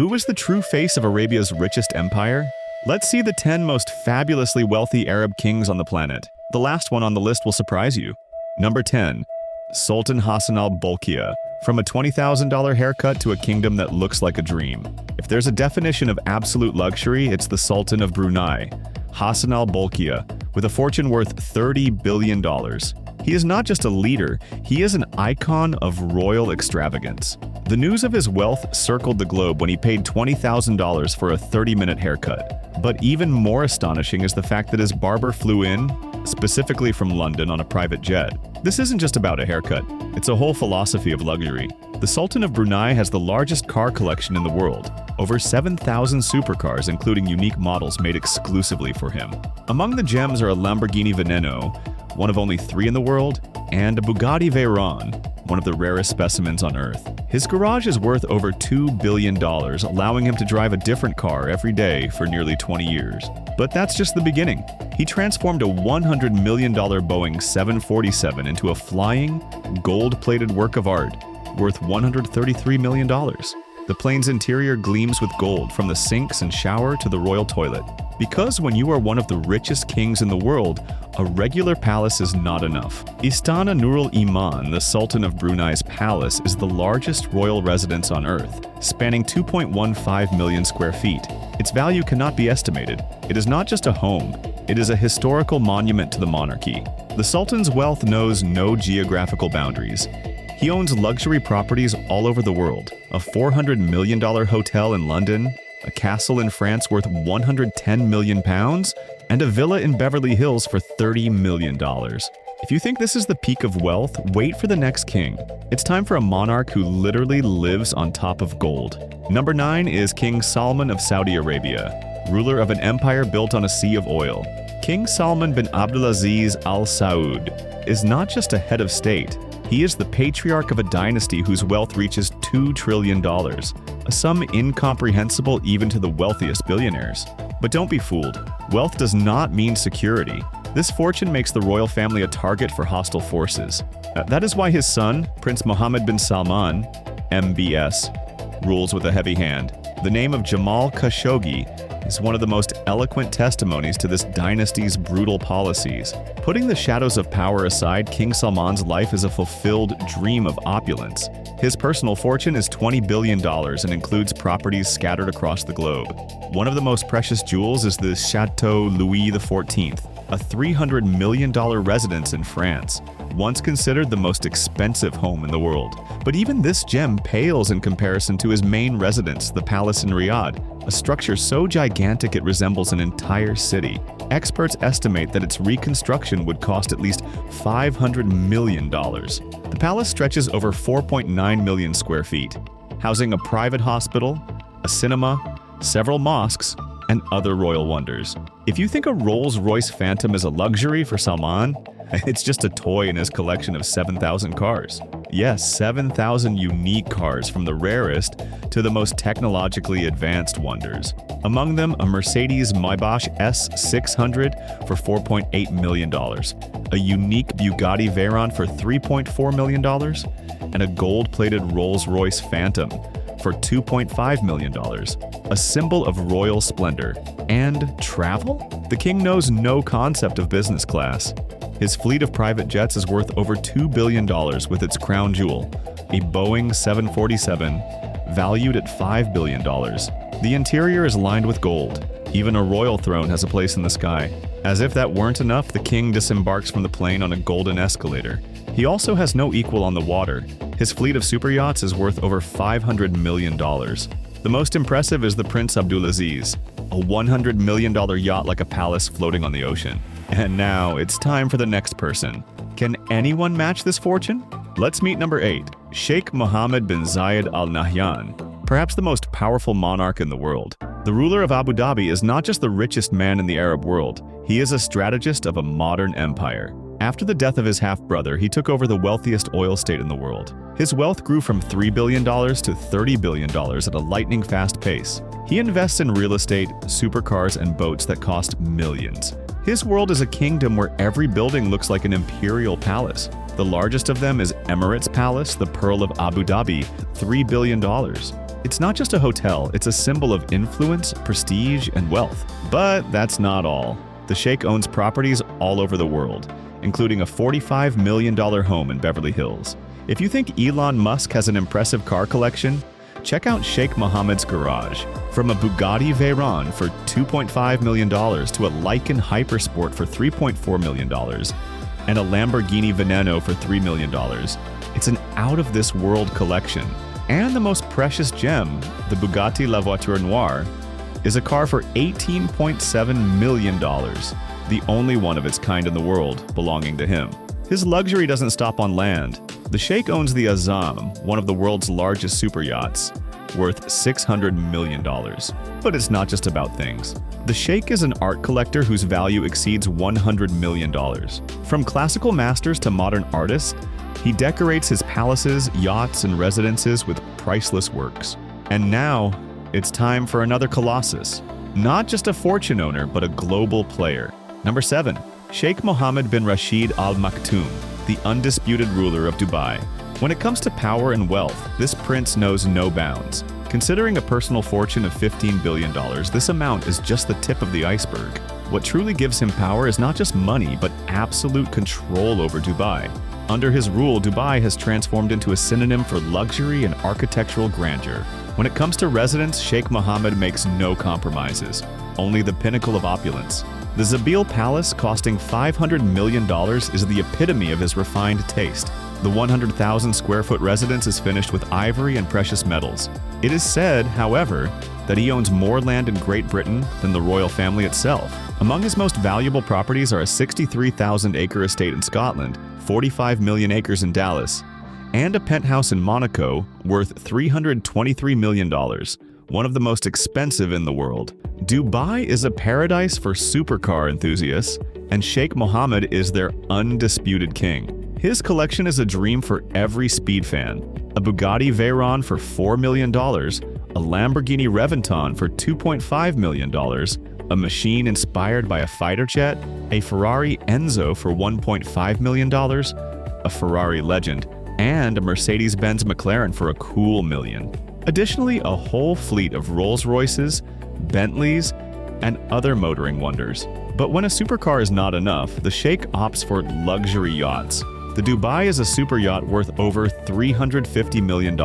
Who is the true face of Arabia's richest empire? Let's see the 10 most fabulously wealthy Arab kings on the planet. The last one on the list will surprise you. Number 10. Sultan Hassan al-Bolkiah. From a $20,000 haircut to a kingdom that looks like a dream. If there's a definition of absolute luxury, it's the Sultan of Brunei, Hassan al-Bolkiah, with a fortune worth $30 billion. He is not just a leader, he is an icon of royal extravagance. The news of his wealth circled the globe when he paid $20,000 for a 30-minute haircut. But even more astonishing is the fact that his barber flew in, specifically from London, on a private jet. This isn't just about a haircut, it's a whole philosophy of luxury. The Sultan of Brunei has the largest car collection in the world, over 7,000 supercars including unique models made exclusively for him. Among the gems are a Lamborghini Veneno, one of only 3 in the world, and a Bugatti Veyron, one of the rarest specimens on Earth. His garage is worth over $2 billion, allowing him to drive a different car every day for nearly 20 years. But that's just the beginning. He transformed a $100 million Boeing 747 into a flying, gold-plated work of art worth $133 million. The plane's interior gleams with gold from the sinks and shower to the royal toilet. Because when you are one of the richest kings in the world, a regular palace is not enough. Istana Nurul Iman, the Sultan of Brunei's palace, is the largest royal residence on Earth, spanning 2.15 million square feet. Its value cannot be estimated. It is not just a home, it is a historical monument to the monarchy. The Sultan's wealth knows no geographical boundaries. He owns luxury properties all over the world, a $400 million hotel in London, a castle in France worth £110 million, and a villa in Beverly Hills for $30 million. If you think this is the peak of wealth, wait for the next king. It's time for a monarch who literally lives on top of gold. Number 9 is King Salman of Saudi Arabia, ruler of an empire built on a sea of oil. King Salman bin Abdulaziz Al Saud is not just a head of state. He is the patriarch of a dynasty whose wealth reaches $2 trillion, a sum incomprehensible even to the wealthiest billionaires. But don't be fooled. Wealth does not mean security. This fortune makes the royal family a target for hostile forces. That is why his son, Prince Mohammed bin Salman, MBS, rules with a heavy hand. The name of Jamal Khashoggi is one of the most eloquent testimonies to this dynasty's brutal policies. Putting the shadows of power aside, King Salman's life is a fulfilled dream of opulence. His personal fortune is $20 billion and includes properties scattered across the globe. One of the most precious jewels is the Chateau Louis XIV, a $300 million residence in France, once considered the most expensive home in the world. But even this gem pales in comparison to his main residence, the palace in Riyadh, a structure so gigantic it resembles an entire city. Experts estimate that its reconstruction would cost at least $500 million. The palace stretches over 4.9 million square feet, housing a private hospital, a cinema, several mosques, and other royal wonders. If you think a Rolls-Royce Phantom is a luxury for Salman, it's just a toy in his collection of 7,000 cars. Yes, 7,000 unique cars from the rarest to the most technologically advanced wonders. Among them, a Mercedes Maybach S600 for $4.8 million, a unique Bugatti Veyron for $3.4 million, and a gold-plated Rolls-Royce Phantom for $2.5 million, a symbol of royal splendor. And travel? The king knows no concept of business class. His fleet of private jets is worth over $2 billion with its crown jewel, a Boeing 747, valued at $5 billion. The interior is lined with gold. Even a royal throne has a place in the sky. As if that weren't enough, the king disembarks from the plane on a golden escalator. He also has no equal on the water. His fleet of super yachts is worth over $500 million. The most impressive is the Prince Abdulaziz, a $100 million yacht like a palace floating on the ocean. And now it's time for the next person. Can anyone match this fortune? Let's meet number 8, Sheikh Mohammed bin Zayed Al Nahyan, perhaps the most powerful monarch in the world. The ruler of Abu Dhabi is not just the richest man in the Arab world, he is a strategist of a modern empire. After the death of his half-brother, he took over the wealthiest oil state in the world. His wealth grew from $3 billion to $30 billion at a lightning-fast pace. He invests in real estate, supercars, and boats that cost millions. His world is a kingdom where every building looks like an imperial palace. The largest of them is Emirates Palace, the Pearl of Abu Dhabi, $3 billion. It's not just a hotel, it's a symbol of influence, prestige, and wealth. But that's not all. The Sheikh owns properties all over the world, including a $45 million home in Beverly Hills. If you think Elon Musk has an impressive car collection, check out Sheikh Mohammed's garage. From a Bugatti Veyron for $2.5 million to a Lykan Hypersport for $3.4 million and a Lamborghini Veneno for $3 million. It's an out-of-this-world collection. And the most precious gem, the Bugatti La Voiture Noire, is a car for $18.7 million, the only one of its kind in the world belonging to him. His luxury doesn't stop on land. The Sheikh owns the Azam, one of the world's largest super yachts, worth $600 million. But it's not just about things. The Sheikh is an art collector whose value exceeds $100 million. From classical masters to modern artists, he decorates his palaces, yachts, and residences with priceless works. And now, it's time for another colossus. Not just a fortune owner, but a global player. Number 7. Sheikh Mohammed bin Rashid Al Maktoum, the undisputed ruler of Dubai. When it comes to power and wealth, this prince knows no bounds. Considering a personal fortune of $15 billion, this amount is just the tip of the iceberg. What truly gives him power is not just money, but absolute control over Dubai. Under his rule, Dubai has transformed into a synonym for luxury and architectural grandeur. When it comes to residence, Sheikh Mohammed makes no compromises, only the pinnacle of opulence. The Zabil Palace, costing $500 million, is the epitome of his refined taste. The 100,000 square foot residence is finished with ivory and precious metals. It is said, however, that he owns more land in Great Britain than the royal family itself. Among his most valuable properties are a 63,000-acre estate in Scotland, 45 million acres in Dallas, and a penthouse in Monaco worth $323 million, one of the most expensive in the world. Dubai is a paradise for supercar enthusiasts, and Sheikh Mohammed is their undisputed king. His collection is a dream for every speed fan. A Bugatti Veyron for $4 million, a Lamborghini Reventon for $2.5 million, a machine inspired by a fighter jet, a Ferrari Enzo for $1.5 million, a Ferrari Legend, and a Mercedes-Benz McLaren for a cool $1 million. Additionally, a whole fleet of Rolls-Royces, Bentleys, and other motoring wonders. But when a supercar is not enough, the Sheikh opts for luxury yachts. The Dubai is a super yacht worth over $350 million,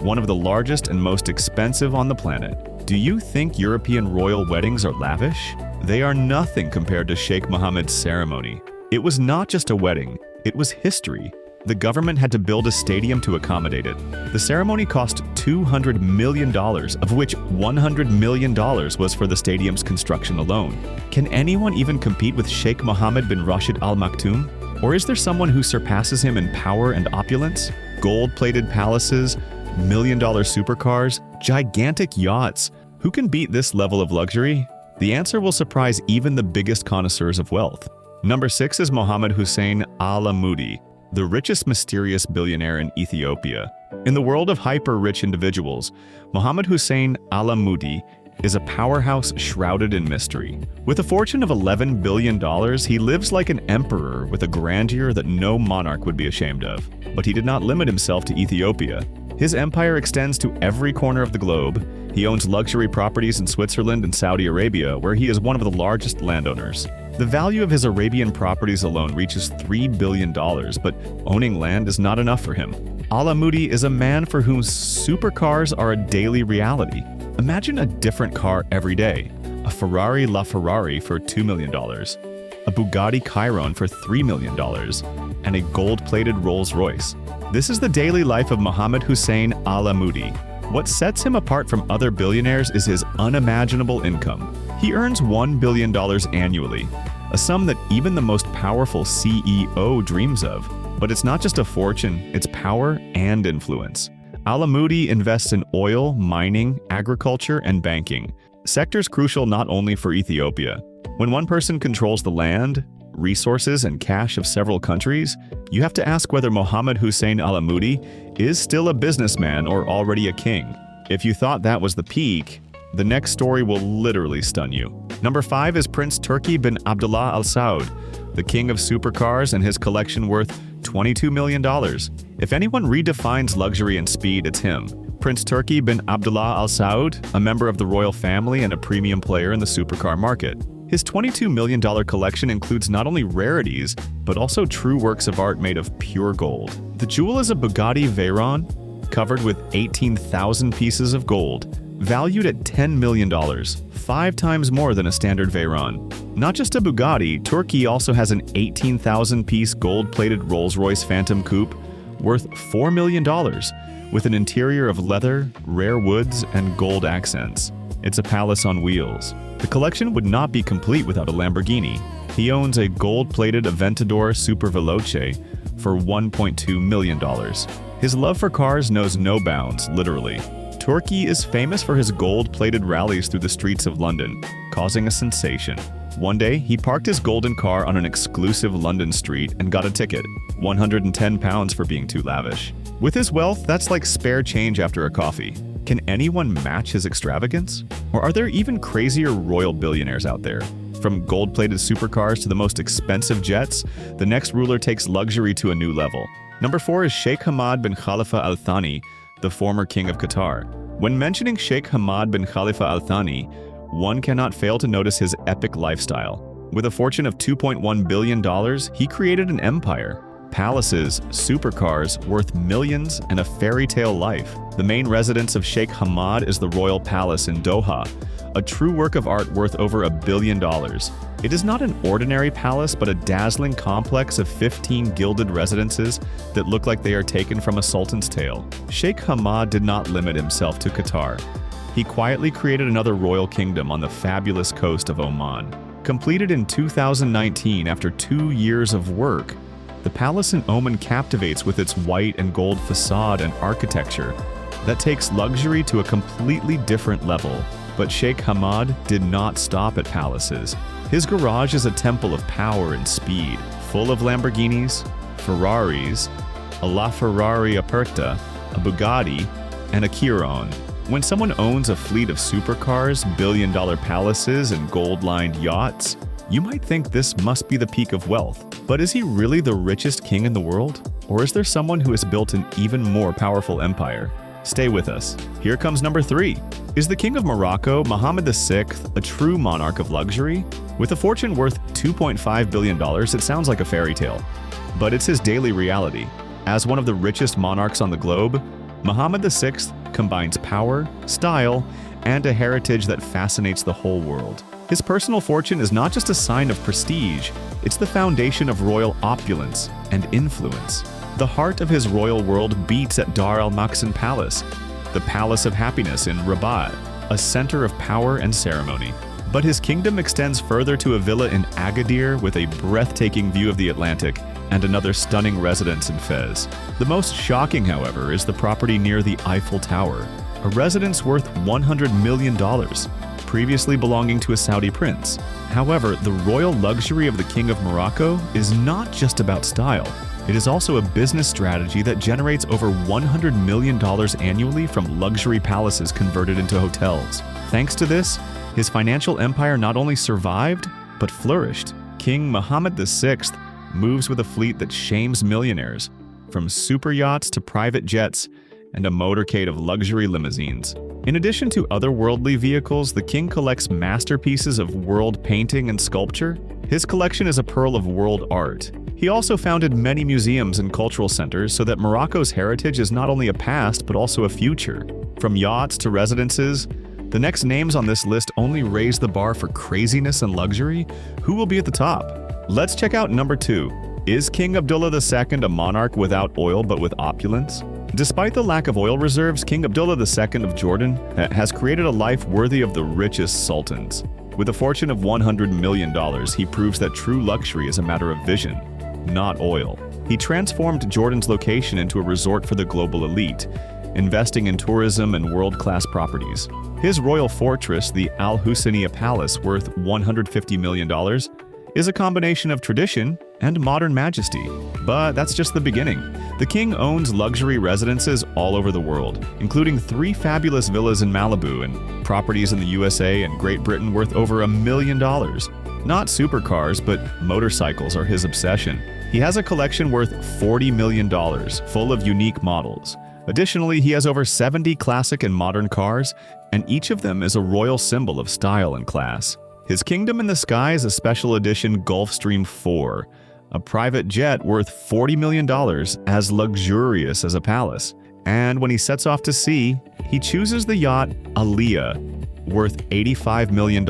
one of the largest and most expensive on the planet. Do you think European royal weddings are lavish? They are nothing compared to Sheikh Mohammed's ceremony. It was not just a wedding, it was history. The government had to build a stadium to accommodate it. The ceremony cost $200 million, of which $100 million was for the stadium's construction alone. Can anyone even compete with Sheikh Mohammed bin Rashid Al Maktoum? Or is there someone who surpasses him in power and opulence? Gold-plated palaces, million-dollar supercars, gigantic yachts. Who can beat this level of luxury? The answer will surprise even the biggest connoisseurs of wealth. Number 6 is Mohammed Hussein Al-Amoudi, the richest mysterious billionaire in Ethiopia. In the world of hyper-rich individuals, Mohammed Hussein Al-Amoudi is a powerhouse shrouded in mystery. With a fortune of $11 billion, he lives like an emperor with a grandeur that no monarch would be ashamed of. But he did not limit himself to Ethiopia. His empire extends to every corner of the globe. He owns luxury properties in Switzerland and Saudi Arabia, where he is one of the largest landowners. The value of his Arabian properties alone reaches $3 billion, but owning land is not enough for him. Al-Amoudi is a man for whom supercars are a daily reality. Imagine a different car every day. A Ferrari LaFerrari for $2 million, a Bugatti Chiron for $3 million, and a gold-plated Rolls-Royce. This is the daily life of Mohammed Hussein Al-Amoudi. What sets him apart from other billionaires is his unimaginable income. He earns $1 billion annually, a sum that even the most powerful CEO dreams of. But it's not just a fortune, it's power and influence. Al-Amoudi invests in oil, mining, agriculture, and banking, sectors crucial not only for Ethiopia. When one person controls the land, resources, and cash of several countries, you have to ask whether Mohammed Hussein Al-Amoudi is still a businessman or already a king. If you thought that was the peak, the next story will literally stun you. Number 5 is Prince Turki bin Abdullah Al Saud, the king of supercars, and his collection worth $22 million. If anyone redefines luxury and speed, it's him. Prince Turki bin Abdullah Al Saud, a member of the royal family and a premium player in the supercar market. His $22 million collection includes not only rarities, but also true works of art made of pure gold. The jewel is a Bugatti Veyron, covered with 18,000 pieces of gold, valued at $10 million, 5 times more than a standard Veyron. Not just a Bugatti, Turki also has an 18,000-piece gold-plated Rolls-Royce Phantom Coupe worth $4 million, with an interior of leather, rare woods, and gold accents. It's a palace on wheels. The collection would not be complete without a Lamborghini. He owns a gold-plated Aventador Super Veloce for $1.2 million. His love for cars knows no bounds, literally. Turki is famous for his gold-plated rallies through the streets of London, causing a sensation. One day, he parked his golden car on an exclusive London street and got a ticket, £110 for being too lavish. With his wealth, that's like spare change after a coffee. Can anyone match his extravagance? Or are there even crazier royal billionaires out there? From gold-plated supercars to the most expensive jets, the next ruler takes luxury to a new level. Number 4 is Sheikh Hamad bin Khalifa Al Thani, the former king of Qatar. When mentioning Sheikh Hamad bin Khalifa Al Thani, one cannot fail to notice his epic lifestyle. With a fortune of $2.1 billion, he created an empire. Palaces, supercars worth millions, and a fairy tale life. The main residence of Sheikh Hamad is the Royal Palace in Doha, a true work of art worth over $1 billion. It is not an ordinary palace, but a dazzling complex of 15 gilded residences that look like they are taken from a sultan's tale. Sheikh Hamad did not limit himself to Qatar. He quietly created another royal kingdom on the fabulous coast of Oman. Completed in 2019 after 2 years of work, the palace in Oman captivates with its white and gold facade and architecture that takes luxury to a completely different level. But Sheikh Hamad did not stop at palaces. His garage is a temple of power and speed, full of Lamborghinis, Ferraris, a LaFerrari Aperta, a Bugatti, and a Chiron. When someone owns a fleet of supercars, billion-dollar palaces, and gold-lined yachts, you might think this must be the peak of wealth. But is he really the richest king in the world? Or is there someone who has built an even more powerful empire? Stay with us. Here comes number 3. Is the King of Morocco, Mohammed VI, a true monarch of luxury? With a fortune worth $2.5 billion, it sounds like a fairy tale. But it's his daily reality. As one of the richest monarchs on the globe, Mohammed VI combines power, style, and a heritage that fascinates the whole world. His personal fortune is not just a sign of prestige, it's the foundation of royal opulence and influence. The heart of his royal world beats at Dar al-Maksan Palace, the Palace of Happiness in Rabat, a center of power and ceremony. But his kingdom extends further to a villa in Agadir with a breathtaking view of the Atlantic and another stunning residence in Fez. The most shocking, however, is the property near the Eiffel Tower, a residence worth $100 million, previously belonging to a Saudi prince. However, the royal luxury of the King of Morocco is not just about style. It is also a business strategy that generates over $100 million annually from luxury palaces converted into hotels. Thanks to this, his financial empire not only survived, but flourished. King Mohammed VI moves with a fleet that shames millionaires, from super yachts to private jets and a motorcade of luxury limousines. In addition to otherworldly vehicles, the king collects masterpieces of world painting and sculpture. His collection is a pearl of world art. He also founded many museums and cultural centers so that Morocco's heritage is not only a past but also a future. From yachts to residences, the next names on this list only raise the bar for craziness and luxury. Who will be at the top? Let's check out number 2. Is King Abdullah II a monarch without oil but with opulence? Despite the lack of oil reserves, King Abdullah II of Jordan has created a life worthy of the richest sultans. With a fortune of $100 million, he proves that true luxury is a matter of vision, not oil. He transformed Jordan's location into a resort for the global elite, investing in tourism and world-class properties. His royal fortress, the Al Husseiniya Palace, worth $150 million, is a combination of tradition and modern majesty. But that's just the beginning. The king owns luxury residences all over the world, including 3 fabulous villas in Malibu and properties in the USA and Great Britain worth over $1 million. Not supercars, but motorcycles are his obsession. He has a collection worth $40 million, full of unique models. Additionally, he has over 70 classic and modern cars, and each of them is a royal symbol of style and class. His kingdom in the sky is a special edition Gulfstream 4, a private jet worth $40 million, as luxurious as a palace. And when he sets off to sea, he chooses the yacht Aliyah, worth $85 million,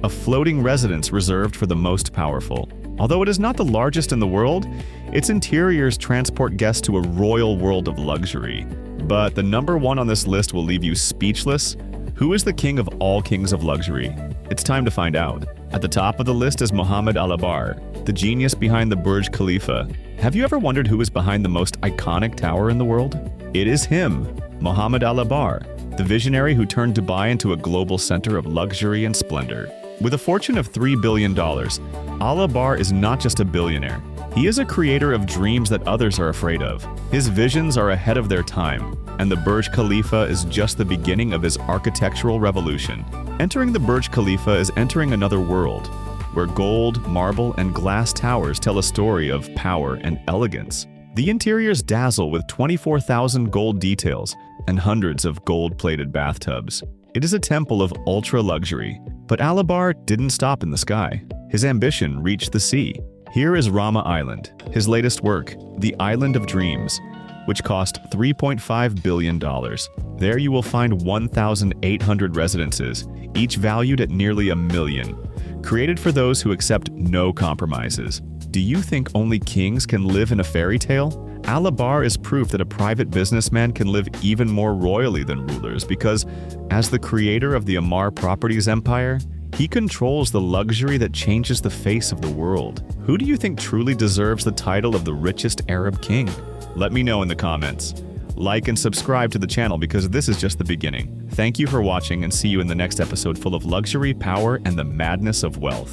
a floating residence reserved for the most powerful. Although it is not the largest in the world, its interiors transport guests to a royal world of luxury. But the number one on this list will leave you speechless. Who is the king of all kings of luxury? It's time to find out. At the top of the list is Mohammed Al-Abar, the genius behind the Burj Khalifa. Have you ever wondered who is behind the most iconic tower in the world? It is him, Mohammed Al-Abar, the visionary who turned Dubai into a global center of luxury and splendor. With a fortune of $3 billion, Al-Abar is not just a billionaire. He is a creator of dreams that others are afraid of. His visions are ahead of their time, and the Burj Khalifa is just the beginning of his architectural revolution. Entering the Burj Khalifa is entering another world, where gold, marble, and glass towers tell a story of power and elegance. The interiors dazzle with 24,000 gold details and hundreds of gold-plated bathtubs. It is a temple of ultra-luxury, but Al-Abar didn't stop in the sky. His ambition reached the sea. Here is Rama Island, his latest work, The Island of Dreams, which cost $3.5 billion. There you will find 1,800 residences, each valued at nearly $1 million, created for those who accept no compromises. Do you think only kings can live in a fairy tale? Al-Abar is proof that a private businessman can live even more royally than rulers because, as the creator of the Amar Properties empire, he controls the luxury that changes the face of the world. Who do you think truly deserves the title of the richest Arab king? Let me know in the comments. Like and subscribe to the channel because this is just the beginning. Thank you for watching and see you in the next episode full of luxury, power, and the madness of wealth.